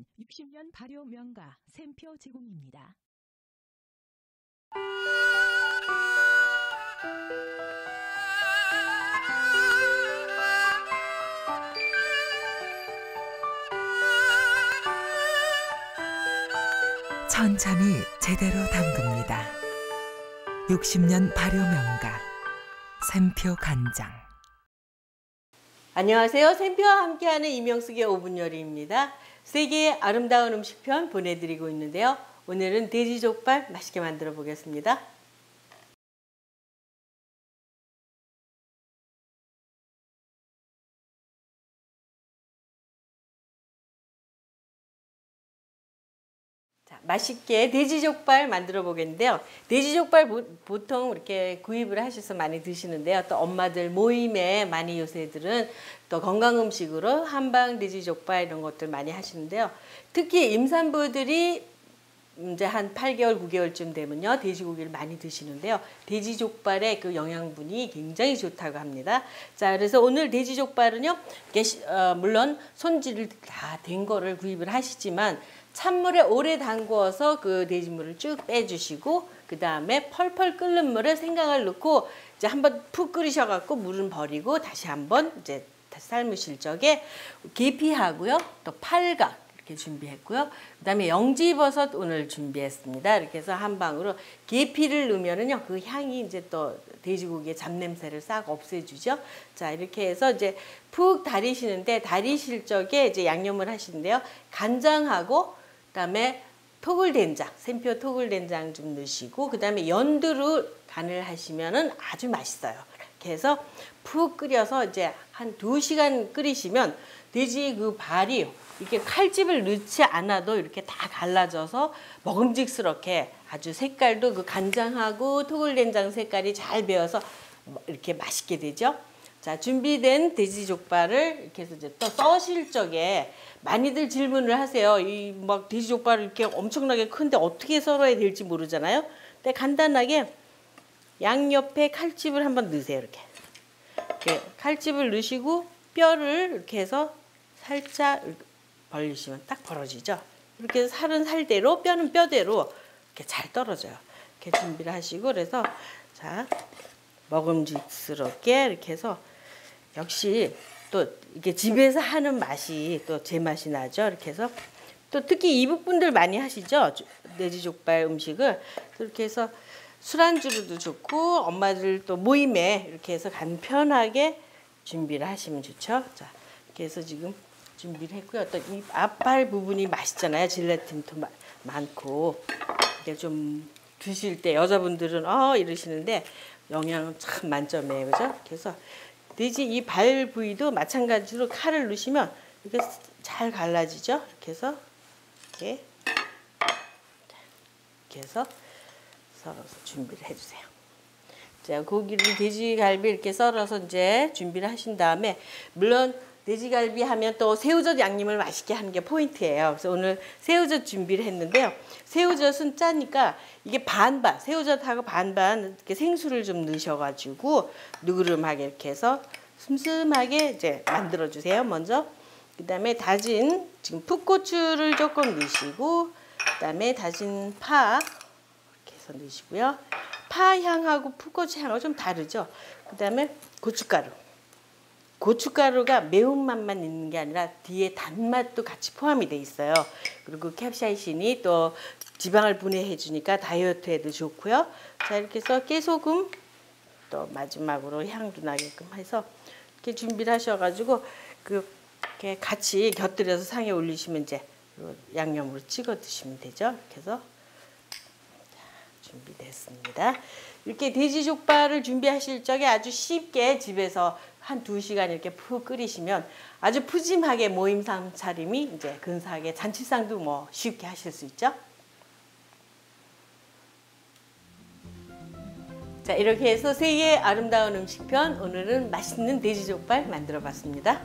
제공은 60년 발효 명가 샘표 제공입니다. 천천히 제대로 담급니다. 60년 발효 명가 샘표 간장. 안녕하세요. 샘표와 함께하는 이명숙의 5분 요리입니다. 세계의 아름다운 음식편 보내드리고 있는데요. 오늘은 돼지족발 맛있게 만들어 보겠습니다. 자, 맛있게 돼지족발 만들어 보겠는데요. 돼지족발 보통 이렇게 구입을 하셔서 많이 드시는데요. 또 엄마들 모임에 많이 요새들은 또 건강음식으로 한방 돼지족발 이런 것들 많이 하시는데요. 특히 임산부들이 이제 한 8개월, 9개월쯤 되면요. 돼지고기를 많이 드시는데요. 돼지족발의 그 영양분이 굉장히 좋다고 합니다. 자, 그래서 오늘 돼지족발은요. 물론 손질을 다 된 거를 구입을 하시지만 찬물에 오래 담궈서 그 돼지물을 쭉 빼주시고 그 다음에 펄펄 끓는 물에 생강을 넣고 이제 한번 푹 끓이셔갖고 물은 버리고 다시 한번 이제 삶으실 적에 계피하고요. 또 팔각 이렇게 준비했고요. 그 다음에 영지버섯 오늘 준비했습니다. 이렇게 해서 한 방으로 계피를 넣으면은요 그 향이 이제 또 돼지고기의 잡냄새를 싹 없애주죠. 자, 이렇게 해서 이제 푹 다리시는데 다리실 적에 이제 양념을 하시는데요. 간장하고 그다음에 토굴된장, 샘표 토굴된장 좀 넣으시고 그다음에 연두로 간을 하시면은 아주 맛있어요. 이렇게 해서 푹 끓여서 이제 한 2시간 끓이시면 돼지 그 발이 이렇게 칼집을 넣지 않아도 이렇게 다 갈라져서 먹음직스럽게 아주 색깔도 그 간장하고 토굴된장 색깔이 잘 배어서 이렇게 맛있게 되죠. 자, 준비된 돼지족발을 이렇게 해서 이제 또 써실 적에 많이들 질문을 하세요. 이 막 돼지족발을 이렇게 엄청나게 큰데 어떻게 썰어야 될지 모르잖아요. 근데 간단하게 양옆에 칼집을 한번 넣으세요. 이렇게 칼집을 넣으시고 뼈를 이렇게 해서 살짝 벌리시면 딱 벌어지죠. 이렇게 해서 살은 살대로 뼈는 뼈대로 이렇게 잘 떨어져요. 이렇게 준비를 하시고 그래서 자 먹음직스럽게 이렇게 해서 역시 또 이게 집에서 하는 맛이 또 제 맛이 나죠. 이렇게 해서 또 특히 이북분들 많이 하시죠. 돼지족발 음식을 이렇게 해서 술안주로도 좋고 엄마들 또 모임에 이렇게 해서 간편하게 준비를 하시면 좋죠. 자, 이렇게 해서 지금 준비를 했고요. 또 이 앞발 부분이 맛있잖아요. 젤라틴도 많고 이게 좀 드실 때 여자분들은 이러시는데 영양은 참 만점이에요. 그죠? 그래서 돼지 이 발 부위도 마찬가지로 칼을 넣으시면 이렇게 잘 갈라지죠. 이렇게 해서 이렇게 해서 썰어서 준비를 해주세요. 자, 고기를 돼지갈비 이렇게 썰어서 이제 준비를 하신 다음에 물론 돼지갈비 하면 또 새우젓 양념을 맛있게 하는 게 포인트예요. 그래서 오늘 새우젓 준비를 했는데요. 새우젓은 짜니까 이게 반반, 새우젓하고 반반 이렇게 생수를 좀 넣으셔가지고 누그름하게 이렇게 해서 슴슴하게 이제 만들어 주세요. 먼저 그다음에 다진 지금 풋고추를 조금 넣으시고 그다음에 다진 파 이렇게 해서 넣으시고요. 파 향하고 풋고추 향하고 좀 다르죠. 그다음에 고춧가루. 고춧가루가 매운맛만 있는 게 아니라 뒤에 단맛도 같이 포함이 돼 있어요. 그리고 캡사이신이 또 지방을 분해해 주니까 다이어트에도 좋고요. 자, 이렇게 해서 깨소금 또 마지막으로 향도 나게끔 해서 이렇게 준비를 하셔가지고 이렇게 같이 곁들여서 상에 올리시면 이제 양념으로 찍어 드시면 되죠. 이렇게 해서 준비됐습니다. 이렇게 돼지족발을 준비하실 적에 아주 쉽게 집에서 한 2시간 이렇게 푹 끓이시면 아주 푸짐하게 모임 상차림이 이제 근사하게 잔치상도 뭐 쉽게 하실 수 있죠. 자, 이렇게 해서 세계의 아름다운 음식편 오늘은 맛있는 돼지족발 만들어 봤습니다.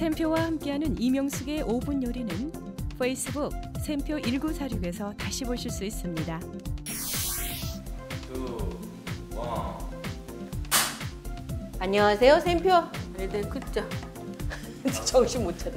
샘표와 함께하는 이명숙의 5분 요리는 페이스북 샘표 1946에서 다시 보실 수 있습니다. 2, 1. 안녕하세요, 샘표. 애들 그죠? 정신 못 차려.